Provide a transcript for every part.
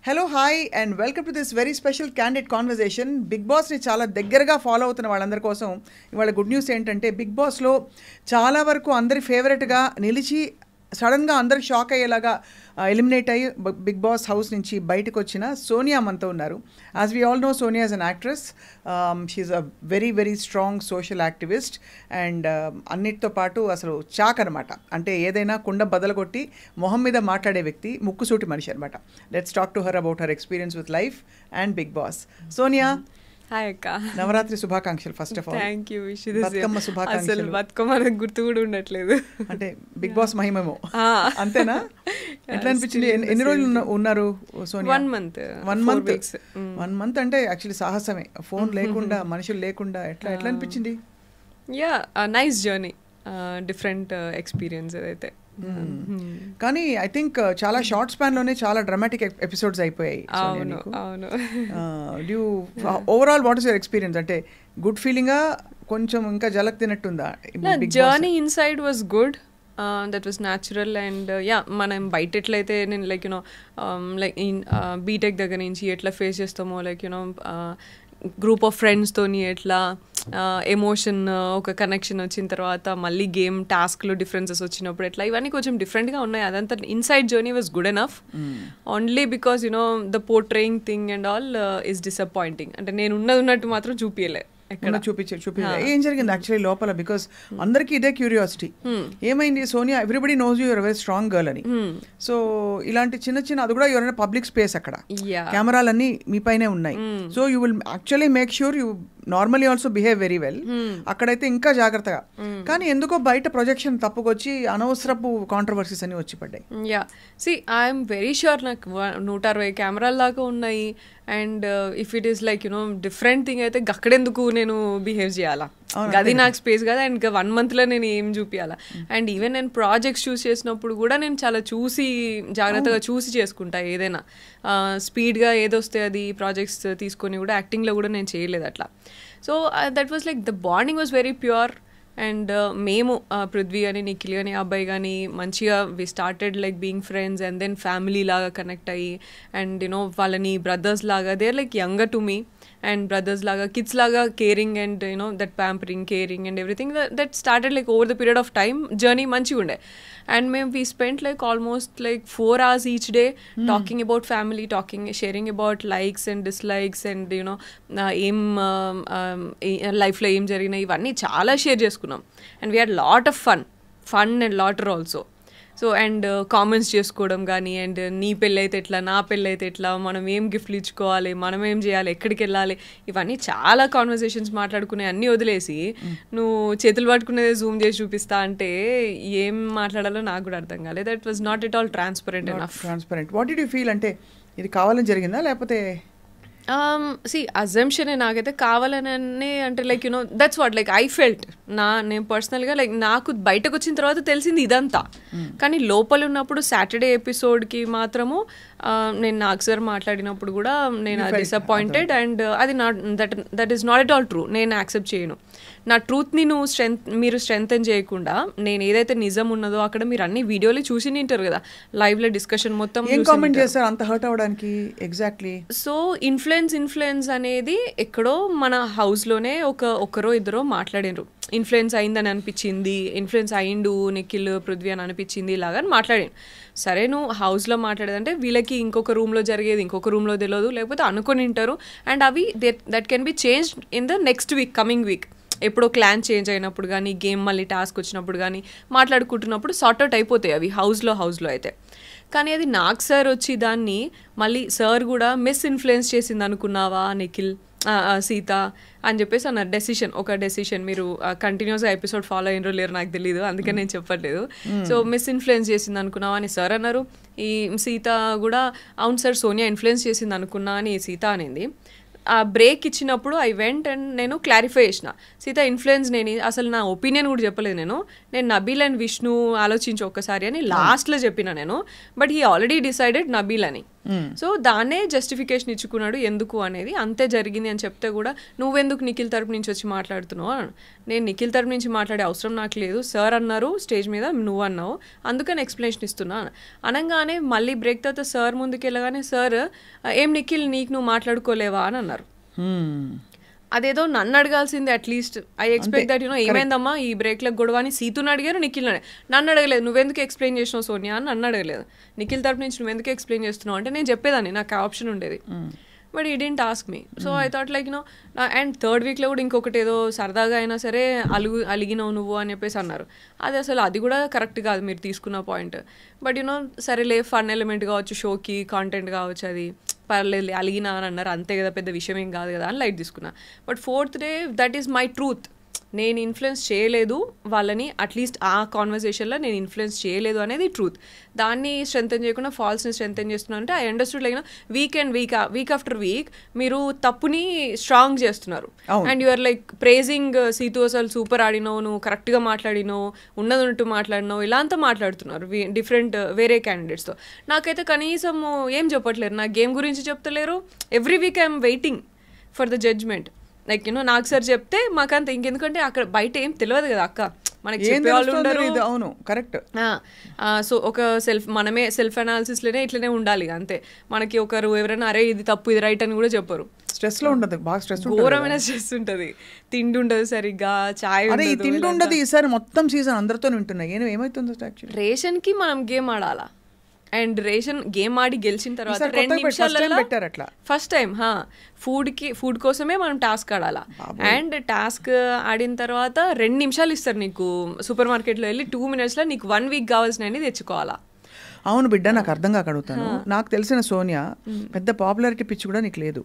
Hello hi and welcome to this very special candid conversation. Big బాస్ని చాలా దగ్గరగా follow అవుతున్న వాళ్ళందరి కోసం ఇవాళ గుడ్ న్యూస్ ఏంటంటే, బిగ్ బాస్లో చాలా వరకు అందరి ఫేవరెట్గా నిలిచి సడన్గా అందరు షాక్ అయ్యేలాగా ఎలిమినేట్ అయ్యి బిగ్ బాస్ హౌస్ నుంచి బయటకు వచ్చిన సోనియా మనతో ఉన్నారు. As we all know, Sonia is an actress. She's a very very strong social activist and అన్నిటితో పాటు అసలు చాక్ అనమాట. అంటే ఏదైనా కుండ బదలగొట్టి మొహం మీద మాట్లాడే వ్యక్తి, ముక్కుసూటి మనిషి అనమాట. Let's talk to her about her experience with life and Bigg Boss. Sonia, hi అక్క. నవరాత్రి శుభాకాంక్షలు. First of all thank you. Bathukamma శుభాకాంక్షలు. బతుకమ్మ నాకు గుర్తు కూడా ఉండట్లేదు. అంటే బిగ్ బాస్ మహిమేమో, అంతేనా? ఎట్లా అనిపించింది? ఎన్ని రోజులు ఉన్నారు సోనియా? 1 month. 1 month అంటే యాక్చువల్లీ సాహసమే. ఫోన్ లేకుండా, మనుషులు లేకుండా ఎట్లా అనిపించింది? Yeah, nice journey, different experience అదైతే. కానీ ఐ థింక్ చాలా షార్ట్ స్పాన్ లోనే చాలా డ్రామాటిక్ ఎపిసోడ్స్ అయిపోయాయి. అవును. Overall what is your experience? అంటే గుడ్ ఫీలింగా, కొంచెం ఇంకా జలక్ తినట్టుందా? Journey inside was good, that was natural. And yeah, మనం బయట ఎట్లయితే నేను లైక్ యూనో లైక్ బీటెక్ దగ్గర నుంచి ఎట్లా ఫేస్ చేస్తామో, లైక్ యూనో గ్రూప్ ఆఫ్ ఫ్రెండ్స్తోని ఎట్లా ఎమోషన్, ఒక కనెక్షన్ వచ్చిన తర్వాత మళ్ళీ గేమ్ టాస్క్లో డిఫరెన్సెస్ వచ్చినప్పుడు ఎట్లా, ఇవన్నీ కొంచెం డిఫరెంట్గా ఉన్నాయి. అదంతా inside journey was good enough. Only because you know the portraying thing and all is disappointing. అంటే నేను ఉన్నట్టు మాత్రం చూపించలే. ఏం జరిగింది యాక్చువల్లీ లోపల? బికాస్ అందరికి ఇదే క్యూరియాసిటీ, ఏమైంది Sonia? Everybody knows you, you're very strong girl అని. సో ఇలాంటి చిన్న చిన్న, అది కూడా ఎవరైనా పబ్లిక్ స్పేస్, అక్కడ కెమెరాలన్నీ మీ పైనే ఉన్నాయి. So you will actually make sure you normally also behave very well. అక్కడైతే ఇంకా జాగ్రత్తగా. కానీ ఎందుకో బయట ప్రొజెక్షన్ తప్పుకొచ్చి అనవసరపు కాంట్రవర్సీస్ అని వచ్చి పడ్డాయి. Yeah, see I'm very sure నాకు 160 కెమెరాల దాకా ఉన్నాయి. And if it is like you know different thing అయితే అక్కడెందుకు నేను బిహేవ్ చేయాలా? అది నాకు స్పేస్ కదా. అండ్ ఇంకా 1 monthలో నేను ఏం చూపించాలా? అండ్ ఈవెన్ నేను ప్రాజెక్ట్స్ చూస్ చేసినప్పుడు కూడా నేను చాలా చూసి, జాగ్రత్తగా చూసి చేసుకుంటా. ఏదైనా స్పీడ్గా ఏదొస్తే అది ప్రాజెక్ట్స్ తీసుకొని కూడా యాక్టింగ్లో కూడా నేను చేయలేదు అట్లా. So that was like the bonding was very pure. And మేము పృథ్వీ కానీ, నిఖిల్ కానీ, అబ్బాయి కానీ మంచిగా we started like being friends and then family లాగా కనెక్ట్ అయ్యి, అండ్ యూనో వాళ్ళని బ్రదర్స్ లాగా, they are like younger to me and brothers లాగా, కిడ్స్ లాగా caring and you know that pampering, caring and everything that started like over the period of time. Journey మంచిగా ఉండే. And మేము we spent like almost like 4 hours each day talking about family, sharing about likes and dislikes and you know ఏం లైఫ్లో ఏం జరిగినాయి, ఇవన్నీ చాలా share చేసుకున్నాం. And we had lot of fun and laughter also. So and comments చేసుకోవడం కానీ, and నీ పెళ్ళి అయితే ఎట్లా, నా పెళ్ళి అయితే ఎట్లా, మనం ఏం గిఫ్ట్లు ఇచ్చుకోవాలి, మనం ఏం చేయాలి, ఎక్కడికి వెళ్ళాలి, ఇవన్నీ చాలా కాన్వర్సేషన్స్ మాట్లాడుకునే అన్నీ వదిలేసి నువ్వు చేతులు పట్టుకునేది జూమ్ చేసి చూపిస్తా అంటే ఏం మాట్లాడాలో నాకు కూడా అర్థం కాలేదు. That was not at all transparent enough. What did you feel? అంటే ఇది కావాలని జరిగిందా లేకపోతే? సి అజంప్షన్ నాకైతే కావాలని, అంటే like you know that's what like I felt. నేను పర్సనల్గా లైక్ నాకు బయటకు వచ్చిన తర్వాత తెలిసింది ఇదంతా. కానీ లోపల ఉన్నప్పుడు సాటర్డే ఎపిసోడ్కి మాత్రము నేను నాగ్ సార్ మాట్లాడినప్పుడు కూడా నేను డిసప్పాయింటెడ్. అండ్ అది not that is not at all true. నేను యాక్సెప్ట్ చేయను. నా ట్రూత్ని మీరు స్ట్రెంగ్తెన్ చేయకుండా, నేను ఏదైతే నిజం ఉన్నదో అక్కడ మీరు అన్ని వీడియోలు చూసి నింటారు కదా, లైవ్లో డిస్కషన్ మొత్తం కామెంట్ చేస్తారు అంత హర్ట్ అవ్వడానికి. ఎగ్జాక్ట్లీ. సో ఇన్ఫ్లుయెన్స్ అనేది ఎక్కడో మన హౌస్లోనే ఒకరో ఇద్దరో మాట్లాడినరు. ఇన్ఫ్లుయెన్స్ అయిందని అనిపించింది, ఇన్ఫ్లుయెన్స్ అయిండు నిఖిల్, పృథ్వీ అని అనిపించింది, ఇలాగా మాట్లాడాను. సరే, నువ్వు హౌస్లో మాట్లాడేదంటే వీళ్ళకి ఇంకొక రూమ్లో జరిగేది ఇంకొక రూమ్లో తెలియదు, లేకపోతే అనుకొని ఉంటారు. అండ్ అవి that can be change in the next week, coming week. ఎప్పుడో క్లాన్ చేంజ్ అయినప్పుడు కానీ, గేమ్ మళ్ళీ టాస్క్ వచ్చినప్పుడు కానీ మాట్లాడుకుంటున్నప్పుడు సార్ట్అవుట్ అయిపోతాయి అవి హౌస్లో అయితే. కానీ అది నాగ్ సార్ వచ్చి దాన్ని మళ్ళీ సార్ కూడా మిస్ఇన్ఫ్లుయెన్స్ చేసింది అనుకున్నావా నిఖిల్, సీత అని చెప్పేసి అన్నారు. డెసిషన్ మీరు కంటిన్యూస్గా ఎపిసోడ్ ఫాలో అయినరో లేరు నాకు తెలియదు, అందుకని నేను చెప్పట్లేదు. సో మిస్ఇన్ఫ్లుయెన్స్ చేసింది అనుకున్నావా అని సార్ అన్నారు. ఈ సీత కూడా అవును సార్ సోనియా ఇన్ఫ్లుయెన్స్ చేసింది అనుకున్నా అని సీత అనింది. ఆ బ్రేక్ ఇచ్చినప్పుడు ఐ వెంట్ అండ్ నేను క్లారిఫై చేసిన, సీత ఇన్ఫ్లుయెన్స్ నేను అసలు నా ఒపీనియన్ కూడా చెప్పలేదు. నేను నబీల్ అండ్ విష్ణు ఆలోచించి ఒక్కసారి అని లాస్ట్లో చెప్పిన నేను. But he already decided Nabeel అని. సో దాన్నే జస్టిఫికేషన్ ఇచ్చుకున్నాడు ఎందుకు అనేది, అంతే జరిగింది అని చెప్తే కూడా నువ్వెందుకు నిఖిల్ తరపు నుంచి వచ్చి మాట్లాడుతున్నావు అని. నేను నిఖిల్ తరపు నుంచి మాట్లాడే అవసరం నాకు లేదు, సార్ అన్నారు స్టేజ్ మీద, నువ్వు అన్నావు అందుకని ఎక్స్ప్లెనేషన్ ఇస్తున్నా అనగానే మళ్ళీ బ్రేక్ తర్వాత సార్ ముందుకు వెళ్ళగానే సార్ ఏం నిఖిల్ నీకు నువ్వు మాట్లాడుకోలేవా అని అన్నారు. అదేదో నన్ను అడగాల్సింది అట్లీస్ట్. ఐ ఎక్స్పెక్ట్ దట్ ఏమైందమ్మా ఈ బ్రేక్లో గొడవ అని సీతుని అడిగారు, నిఖిల్ నన్ను అడగలేదు. నువ్వెందుకు ఎక్స్ప్లెయిన్ చేసినావు సోనియా అని నన్ను అడగలేదు. నిఖిల్ తరపు నుంచి నువ్వెందుకు ఎక్స్ప్లెయిన్ చేస్తున్నావు అంటే నేను చెప్పేదాన్ని, నాకు ఆప్షన్ ఉండేది. బట్ ఈ didn't ask me. So I thought like and third వీక్లో కూడా ఇంకొకటి ఏదో సరదాగా అయినా సరే అలిగినావు నువ్వు అని చెప్పేసి అన్నారు. అది అసలు అది కూడా కరెక్ట్ కాదు మీరు తీసుకున్న పాయింట్. బట్ సరేలే ఫన్ ఎలిమెంట్ కావచ్చు, షోకి కాంటెంట్ కావచ్చు, అది పర్లేదు అలిగినా అని అన్నారు అంతే కదా, పెద్ద విషయం ఏం కాదు కదా అని లైట్ తీసుకున్నా. But fourth day that is my truth. నేను ఇన్ఫ్లుయెన్స్ చేయలేదు వాళ్ళని, అట్లీస్ట్ ఆ కాన్వర్సేషన్లో నేను ఇన్ఫ్లుయెన్స్ చేయలేదు అనేది ట్రూత్. దాన్ని స్ట్రెంథెన్ చేయకుండా ఫాల్స్ని స్ట్రెంథెన్ చేస్తున్నా అంటే I understood like week after week మీరు తప్పుని స్ట్రాంగ్ చేస్తున్నారు. And you're like praising Situ అసలు సూపర్ ఆడినావు, నువ్వు కరెక్ట్గా మాట్లాడినావు, ఉన్నట్టు మాట్లాడినావు, ఇలా అంతా మాట్లాడుతున్నారు డిఫరెంట్ వేరే క్యాండిడేట్స్తో. నాకైతే కనీసం ఏం చెప్పట్లేరు, నా గేమ్ గురించి చెప్తలేరు. Every week I'm waiting for the judgment. Like నాకు సార్ చెప్తే మాకంత ఇంకెందుకంటే అక్కడ బయట ఏం తెలియదు కదా అక్క, మనకి చెప్పేవాళ్ళు ఉండరు. అవును కరెక్ట్. సో ఒక మనమే సెల్ఫ్ అనాలిసిస్లోనే ఇట్లనే ఉండాలి అంతే. మనకి ఒకరు ఎవరైనా అరే ఇది తప్పు ఇది రైట్ అని కూడా చెప్పరు. స్ట్రెస్ లో ఉంటుంది, బాగా స్ట్రెస్, ఘోరమైన స్ట్రెస్ ఉంటుంది, తిండి ఉండదు సరిగ్గా, చాయ్ తిండి ఉండదు. ఈసారి మొత్తం సీజన్ అందరితో వింటున్నాయి. ఏమైతుంది రేషన్ కి మనం గేమ్ ఆడాలా, అండ్ రేషన్ గేమ్ ఆడి గెలిచిన తర్వాత 2 నిమిషాలలో ఫస్ట్ టైం ఫుడ్ కోసమే మనం టాస్క్ ఆడాలా. అండ్ టాస్క్ ఆడిన తర్వాత 2 నిమిషాలు ఇస్తారు నీకు సూపర్ మార్కెట్లో వెళ్ళి 2 minutesలో నీకు 1 week కావాల్సినవి తెచ్చుకోవాలా. అవును బిడ్డ, నాకు అర్థం కాక అడుగుతాను. నాకు తెలిసిన సోనియా పెద్ద పాపులారిటీ పిచ్చి కూడా నీకు లేదు.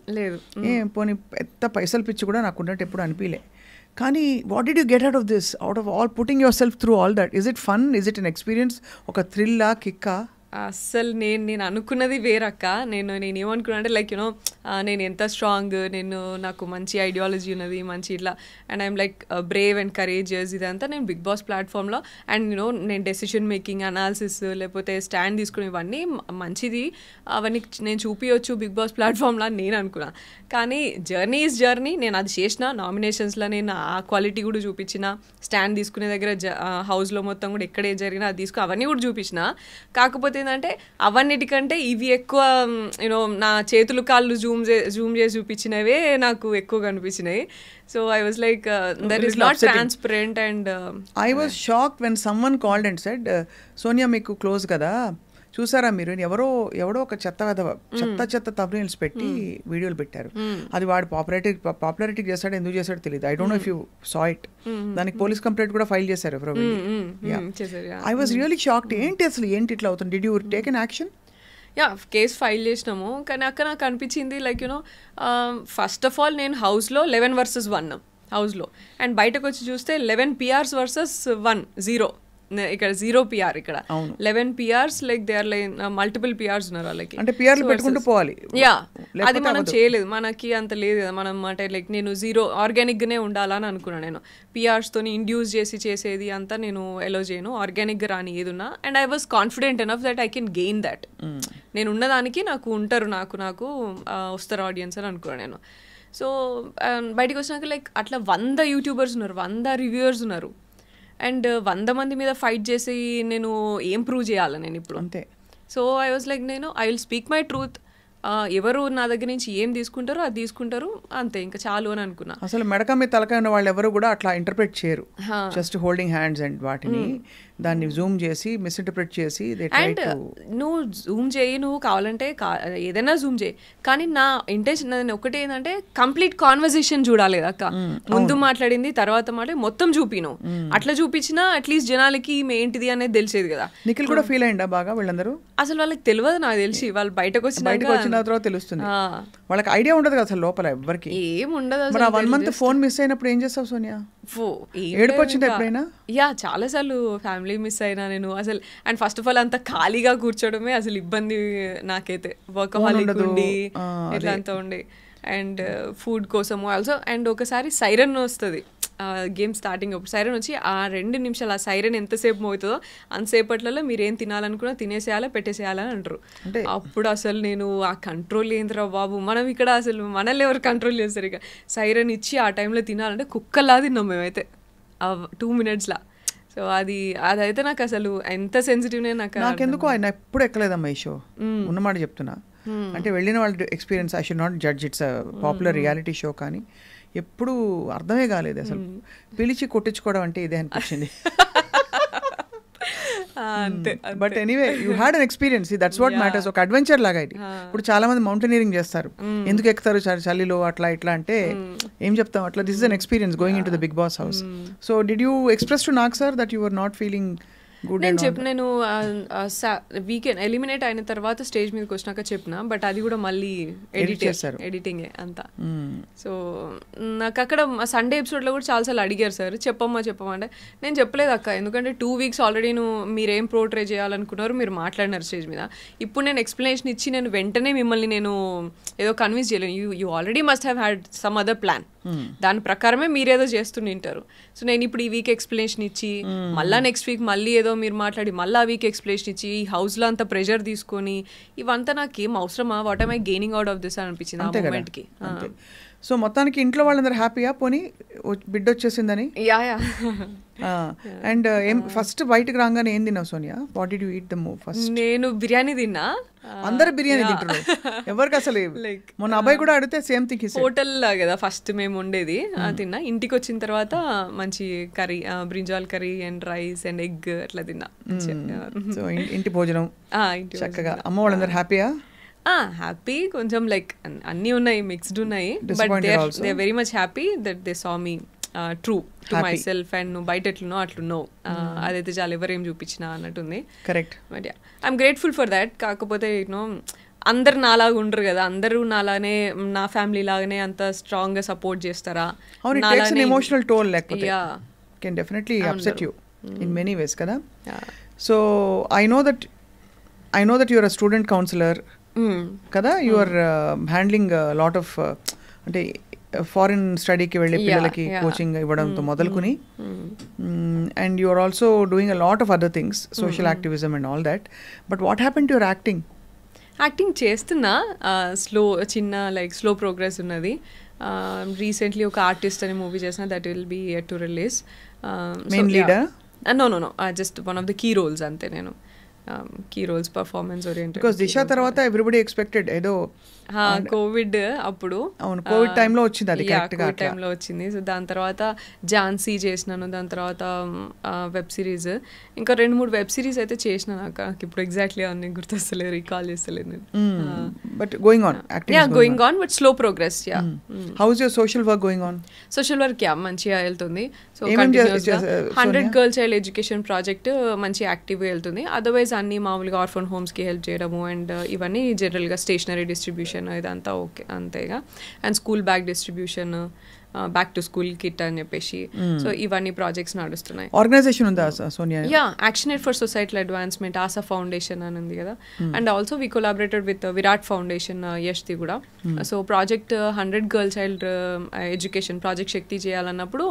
పోనీ పెద్ద పైసలు పిచ్చి కూడా నాకు ఉన్నట్టు ఎప్పుడు అనిపించలే. కానీ what did you get out of this, out of all putting your self through all that? Is it fun, is it an experience, ఒక థ్రిల్లా, కిక్కా? అస్సలు నేను అనుకున్నది వేరక్క. నేను ఏమనుకున్నా అంటే లైక్ నేను ఎంత స్ట్రాంగ్, నాకు మంచి ఐడియాలజీ ఉన్నది, మంచి ఇట్లా, and I'm like Brave and courageous, ఇదంతా నేను బిగ్ బాస్ ప్లాట్ఫామ్లో. అండ్ నేను డెసిషన్ మేకింగ్, అనాలిసిస్, లేకపోతే స్టాండ్ తీసుకుని ఇవన్నీ మంచిది, అవన్నీ నేను చూపించవచ్చు బిగ్ బాస్ ప్లాట్ఫామ్లో అని నేను అనుకున్నా. కానీ జర్నీ ఈజ్ జర్నీ. నేను అది చేసిన, నామినేషన్స్లో నేను ఆ క్వాలిటీ కూడా చూపించిన, స్టాండ్ తీసుకునే దగ్గర హౌస్లో మొత్తం కూడా ఎక్కడ జరిగినా అది అవన్నీ కూడా చూపించిన. కాకపోతే ఏంటంటే అవన్నిటికంటే ఇవి ఎక్కువ నా చేతులు కాళ్ళు జూమ్ చేసి చూపించినవే నాకు ఎక్కువ కనిపించినాయి. So I was like that is not transparent. And I was shocked when someone called and said, Sonia మీకు క్లోజ్ కదా, చూసారా మీరు, ఎవడో ఒక చెత్త తమ్నెయిల్స్ పెట్టి వీడియోలు పెట్టారు. అది వాడు పాపులారిటీ చేస్తాడు, ఎందుకు చేస్తాడో తెలియదు. I don't know if you saw it. దానికి పోలీస్ కంప్లైంట్ కూడా ఫైల్ చేశారు ఎవరో. I was really shocked. ఏంటి ఇట్లా అవుతుంది? Did you take an action? Case file చేసినాము. కానీ అక్కడ నాకు అనిపించింది లైక్ ఫస్ట్ ఆఫ్ ఆల్ నేను హౌస్లో 11 versus 1 హౌస్లో, అండ్ బయటకు వచ్చి చూస్తే 11 PRs versus 1 0. ఇక్కడ 0 PR, ఇక్కడ 11 PRs, like they are like multiple PRs ఉన్నారు వాళ్ళకి. అంటే PRలు పెట్టుకుంటూ పోవాలి. అది మనం చేయలేదు, మనకి అంత లేదు కదా. మనం అంటే లైక్ నేను 0 ఆర్గానిక్గానే ఉండాలని అనుకున్నాను. నేను PRస్తో ఇండ్యూస్ చేసేది అంతా నేను ఎలో చేయను, ఆర్గానిక్గా రాని ఏదున్నా. And I was confident enough that I can gain that. నేను ఉన్నదానికి నాకు ఉంటారు, నాకు వస్తారు ఆడియన్స్ అని అనుకున్నాను నేను. సో బయటకు వచ్చినాక లైక్ అట్లా 100 యూట్యూబర్స్ ఉన్నారు, 100 రివ్యూవర్స్ ఉన్నారు. అండ్ 100 మంది మీద ఫైట్ చేసి నేను ఏం ప్రూవ్ చేయాలి నేను ఇప్పుడు అంతే. So I was like I will speak my truth. ఎవరు నా దగ్గర నుంచి ఏం తీసుకుంటారో అది తీసుకుంటారు అంతే, ఇంకా చాలు అని అనుకున్నా. అసలు మెడక మీద తలకాయ ఉన్న వాళ్ళు ఎవరు కూడా అట్లా ఇంటర్ప్రెట్ చేయరు. జస్ట్ హోల్డింగ్ హ్యాండ్స్ అండ్ వాటిని దాన్ని జూమ్ చేసి మిస్ఇంటర్ప్రెట్ చేసి. అండ్ నువ్వు జూమ్ చేయి, నువ్వు కావాలంటే ఏదైనా జూమ్ చేయి, కానీ నా ఇంటెన్షన్ ఒకటి ఏంటంటే కంప్లీట్ కాన్వర్సేషన్ చూడాలి అక్క. ముందు మాట్లాడింది తర్వాత మొత్తం చూపిను. అట్లా చూపించినా అట్లీస్ట్ జనాలకి ఏంటిది అనేది తెలిసేది కదా. నిఖిల్ కూడా ఫీల్ అయ్యిందా బాగా? వీళ్ళందరూ అసలు వాళ్ళకి తెలియదు, నాకు తెలిసి వాళ్ళు బయటకు వచ్చిన తర్వాత తెలుస్తుంది. వాళ్ళకి ఐడియా ఉండదు కదా అసలు లోపల ఎవ్వరికి ఏం ఉండదు. 1 month ఫోన్ మిస్ అయినప్పుడు ఏం చేస్తావు సోనియా? ఏడుపు వచ్చింది ఎప్పుడైనా? చాలా సార్లు ఫ్యామిలీ మిస్ అయినా నేను అసలు. అండ్ ఫస్ట్ ఆఫ్ ఆల్ అంత ఖాళీగా కూర్చోవడమే అసలు ఇబ్బంది నాకైతే. వర్కహాలిక్ ఉండి ఇట్లా అంతా ఉండి, అండ్ ఫుడ్ కోసము ఆల్సో. అండ్ ఒకసారి సైరన్ వస్తుంది గేమ్ స్టార్టింగ్ అప్పుడు సైరన్ వచ్చి ఆ 2 నిమిషాలు ఆ సైరన్ ఎంతసేపు మోగుతుందో అంతసేపట్లలో మీరు ఏం తినాలనుకున్నా తినేసేయాలా పెట్టేసేయాలని అంటారు. అప్పుడు అసలు నేను ఆ కంట్రోల్ ఏంద్రా బాబు, మనం ఇక్కడ అసలు మనల్ని ఎవరు కంట్రోల్ చేస్తారు, ఇక సైరన్ ఇచ్చి ఆ టైంలో తినాలంటే కుక్కలా తిన్నాం మేమైతే ఆ 2 minutesలా. సో అదైతే నాకు అసలు ఎంత సెన్సిటివ్ నాకెందుకు ఆయన ఎప్పుడు ఎక్కలేదమ్మా ఈ షో, ఉన్నమాట చెప్తున్నా. అంటే వెళ్ళిన వాళ్ళ experience, I should not judge, it's popular reality show, కానీ ఎప్పుడు అర్థమే కాలేదు అసలు. పిలిచి కొట్టించుకోవడం అంటే ఇదే అనిపించింది. But anyway you had an experience, that's what matters. ఒక అడ్వెంచర్ లాగా ఇది. ఇప్పుడు చాలా మంది మౌంటైనీరింగ్ చేస్తారు, ఎందుకు ఎక్కుతారు చలిలో అట్లా ఇట్లా అంటే ఏం చెప్తాం అట్లా. This is an experience going in to the Bigg Boss house. So did you express to Nag sir that you were not feeling good? నేను వీకెండ్ ఎలిమినేట్ అయిన తర్వాత స్టేజ్ మీదకి వచ్చినాక చెప్పిన, బట్ అది కూడా మళ్ళీ ఎడిటింగే అంతా. సో నాకు అక్కడ సండే ఎపిసోడ్లో కూడా చాలాసార్లు అడిగారు సార్ చెప్పమ్మా అంటే నేను చెప్పలేదు అక్క, ఎందుకంటే 2 weeks ఆల్రెడీ మీరేం పోర్ట్రే చేయాలనుకున్నారు మీరు మాట్లాడినారు స్టేజ్ మీద. ఇప్పుడు నేను ఎక్స్ప్లెనేషన్ ఇచ్చి నేను వెంటనే మిమ్మల్ని నేను ఏదో కన్విన్స్ చేయలేను. You already must have had some other plan, దాని ప్రకారమే మీరేదో చేస్తుంటారు. సో నేను ఇప్పుడు ఈ వీక్ ఎక్స్ప్లెనేషన్ ఇచ్చి మళ్ళీ నెక్స్ట్ వీక్ మళ్ళీ ఏదో మీరు మాట్లాడి మళ్ళీ ఆ వీక్ ఎక్స్ప్లెనేషన్ ఇచ్చి ఈ హౌస్లో అంత ప్రెషర్ తీసుకొని ఇవంతా నాకు ఏం అవసరమా, what am I gaining out of this అనిపించింది ఆ మూమెంట్కి. సో మొత్తానికి ఇంట్లో వాళ్ళందరూ హ్యాపీయా పోనీ బిడ్డ వచ్చేసిందని? అండ్ ఏం ఫస్ట్ బయటకు రాగానే ఏం తిన్నావు Sonia? What did you eat the first? నేను బిర్యానీ తిన్నా. అందరు బిర్యానీ తింటారు, ఎవరికి అసలు మొన్న అబ్బాయి కూడా అడిగితే సేమ్ థింగ్. హోటల్ కదా ఫస్ట్ మేము ఉండేది, తిన్నా. ఇంటికి వచ్చిన తర్వాత మంచి curry, brinjal curry and rice and egg అట్లా తిన్నా. సో ఇంటి భోజనం చక్కగా. అమ్మ వాళ్ళందరూ హ్యాపీయా? హ్యాపీ, కొంచెం లైక్ అన్నీ ఉన్నాయి, మిక్స్డ్ ఉన్నాయి, but they very much happy that they saw me true to myself and నువ్వు బయట ఎట్లున్నో అట్లున్నావు, అదైతే చాలా ఎవరేం చూపించినా అన్నట్టుంది. Correct. But I'm grateful for that. కాకపోతే యూనో అందరు నాలాగా ఉండరు కదా, అందరూ నాలానే నా ఫ్యామిలీ లాగానే అంత స్ట్రాంగ్ గా సపోర్ట్ చేస్తారా? ఎమోషనల్ టోల్ లేకపోతే can definitely upset you in many ways కదా. So I know that your a student counsellor కదా, you are handling lot of అంటే ఫారిన్ స్టడీకి వెళ్ళే పిల్లలకి కోచింగ్ ఇవ్వడంతో మొదలుకుని, and you are also doing a lot of other things, social activism and all that. But what happen to your acting? Acting చేస్తున్నా, slow progress ఉన్నది. Recently ఒక artist అనే మూవీ చేసిన, that will be yet to release. Main leader? No, just one of the key roles అంతే. నేను key roles performance oriented. Because Disha తర్వాత everybody expected ఏదో Covid అప్పుడు, అవును కోవిడ్ టైంలో వచ్చింది, అది కోవిడ్ టైంలో వచ్చింది. సో దాని తర్వాత ఝాన్సీ చేసినాను, దాని తర్వాత వెబ్ సిరీస్, ఇంకా 2-3 వెబ్ సిరీస్ అయితే చేసిన. నాకు ఇప్పుడు ఎగ్జాక్ట్లీ అన్ని గుర్తొస్తలేదు, రీకాల్ చేస్తలేదు నేను. But going on but slow progress. How is your social work going on? Social work మంచిగా వెళ్తుంది. So 100 girl child education project మంచి యాక్టివ్గా వెళ్తుంది. అదర్వైజ్ అన్ని మామూలుగా ఆర్ఫన్ హోమ్స్కి హెల్ప్ చేయడము అండ్ ఇవన్నీ జనరల్గా స్టేషనరీ డిస్ట్రిబ్యూషన్ ఇదంతా ఓకే అంతేగా. And school bag distribution, back to school kit అని చెప్పేసి, సో ఇవన్నీ ప్రాజెక్ట్స్ నడుస్తున్నాయి. ఆర్గనైజేషన్ ఉందా Sonia? Action for societal advancement, Asa foundation అని ఉంది కదా. And also we collaborated with Virat foundation, యష్ది కూడా. So project 100 girl child education project Shakti చేయాలన్నప్పుడు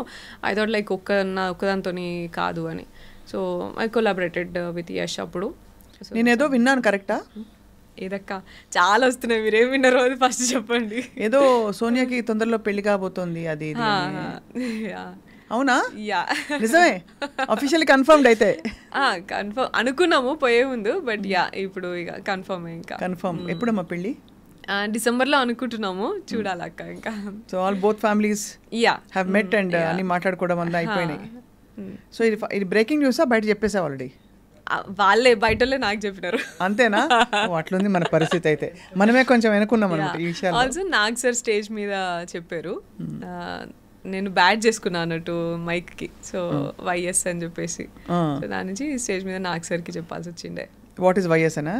ఐ థాట్ లైక్ ఒక్కదాంతో కాదు అని. So I collaborated with Yash అప్పుడు. నేను ఏదో విన్నాను, కరెక్టా? ఏదక్క చాలా వస్తున్నాయి, మీరేం విన్నారో అది ఫస్ట్ చెప్పండి. ఏదో సోనియాకి తొందరలో పెళ్లి కాబోతోంది, అది అవునా? నిజమే? అఫీషియల్లీ కన్ఫర్మ్డ్ అయితే? కన్ఫర్మ్ అనుకున్నాము పోయే ముందు, బట్ ఇప్పుడు ఇక కన్ఫర్మ్. ఇంకా కన్ఫర్మ్. ఎప్పుడమ్మా పెళ్ళి? డిసెంబర్లో అనుకుంటున్నాము, చూడాలక్క ఇంకా. So all both families have met and అన్ని మాట్లాడుకోవడం అంతా అయిపోయినాయి. సో ఇది బ్రేకింగ్ న్యూసా, బయట చెప్పేసా ఆల్రెడీ? వాళ్ళే బయటలే నాకు చెప్పినారు. అంతేనా? అట్లుంది మన పరిస్థితి. అయితే మనమే కొంచెం వెనుకున్నాం అనమాట ఈ విషయాలు. ఆల్సో నాగ్ సార్ స్టేజ్ మీద చెప్పారు, నేను బ్యాడ్ చేసుకున్నా అన్నట్టు మైక్ కి, సో వైఎస్ అని చెప్పేసి. సో దాని నుంచి స్టేజ్ మీద నాగ్ సార్ కి చెప్పాల్సి వచ్చిండే. వాట్ ఈస్ వైఎస్ అనా?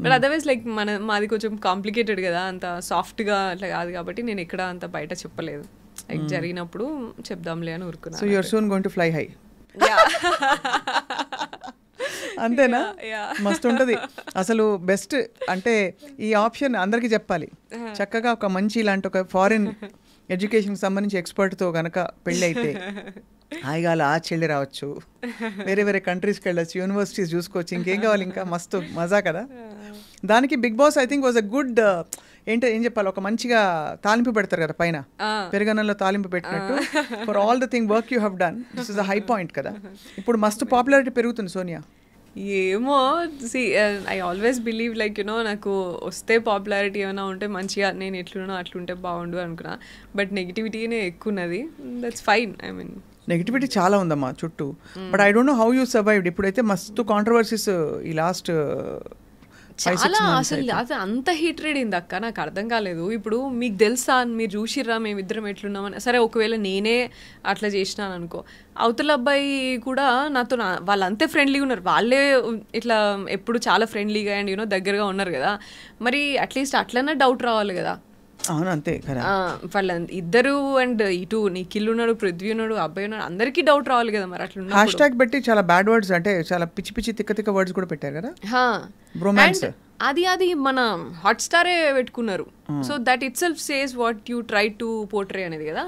బట్ అదర్వైజ్ లైక్ మాది కొంచెం కాంప్లికేటెడ్ కదా, అంత సాఫ్ట్ గా అట్లా కాదు కాబట్టి నేను ఎక్కడ అంత బయట చెప్పలేదు. లైక్ జరిగినప్పుడు చెప్దాంలే అని ఊరుకున్నా. So you are soon going to fly high. అంతేనా? మస్తు ఉంటుంది అసలు. బెస్ట్ అంటే ఈ ఆప్షన్ అందరికి చెప్పాలి. చక్కగా ఒక మంచి ఇలాంటి ఒక ఫారిన్ ఎడ్యుకేషన్కి సంబంధించి ఎక్స్పర్ట్తో కనుక పెళ్ళి అయితే హాయిగా అలా చెల్లి రావచ్చు, వేరే వేరే కంట్రీస్కి వెళ్ళచ్చు, యూనివర్సిటీస్ చూసుకోవచ్చు, ఇంకేం కావాలి, ఇంకా మస్తు మజా కదా. దానికి Bigg Boss I think was a good ఏం చెప్పాలి, ఒక మంచిగా తాలింపు పెడతారు కదా పైన, పెరుగన్నంలో తాలింపు పెట్టినట్టు. For all the thing work you have done, this is a high point కదా. ఇప్పుడు మస్తు పాపులారిటీ పెరుగుతుంది సోనియా. ఏమో, I always believe like you know నాకు వస్తే పాపులారిటీ ఏమైనా ఉంటే మంచిగా నేను ఎట్లున్నా అట్లుంటే బాగుండు అనుకున్నా. బట్ నెగిటివిటీనే ఎక్కువ ఉన్నది. That's fine. I mean negativity చాలా ఉందమ్మా చుట్టూ. But I don't know how you survived. ఇప్పుడైతే మస్తు కాంట్రవర్సీస్ ఈ లాస్ట్ చాలా, అసలు అది అంత హీట్రెడ్ అయింది అక్క, నాకు అర్థం కాలేదు. ఇప్పుడు మీకు తెలుసా, మీరు చూసిర్రా మేమిద్దరం ఎట్లున్నామని. సరే ఒకవేళ నేనే అట్లా చేసినాను అనుకో, అవతల అబ్బాయి కూడా నాతో వాళ్ళు అంతే ఫ్రెండ్లీగా ఉన్నారు, వాళ్ళే ఇట్లా ఎప్పుడు చాలా ఫ్రెండ్లీగా అండ్ యూనో దగ్గరగా ఉన్నారు కదా. మరి అట్లీస్ట్ అట్లనే డౌట్ రావాలి కదా. అవును అంతే కదా, వాళ్ళ ఇద్దరు అండ్ ఇటు నిఖిల్ ఉన్నాడు, పృథ్వీ ఉన్నాడు, అబ్బాయి ఉన్నాడు, అందరికీ డౌట్ రావాలి కదా. మరి అట్లా హ్యాష్ ట్యాగ్ పెట్టి చాలా బ్యాడ్ వర్డ్స్, అంటే చాలా పిచ్చి పిచ్చి తిక్క తిక్క వర్డ్స్ కూడా పెట్టారు కదా. బ్రోమాన్స్ అది మన హాట్ స్టారే పెట్టుకున్నారు. So that it self says what you try to portray అనేది కదా.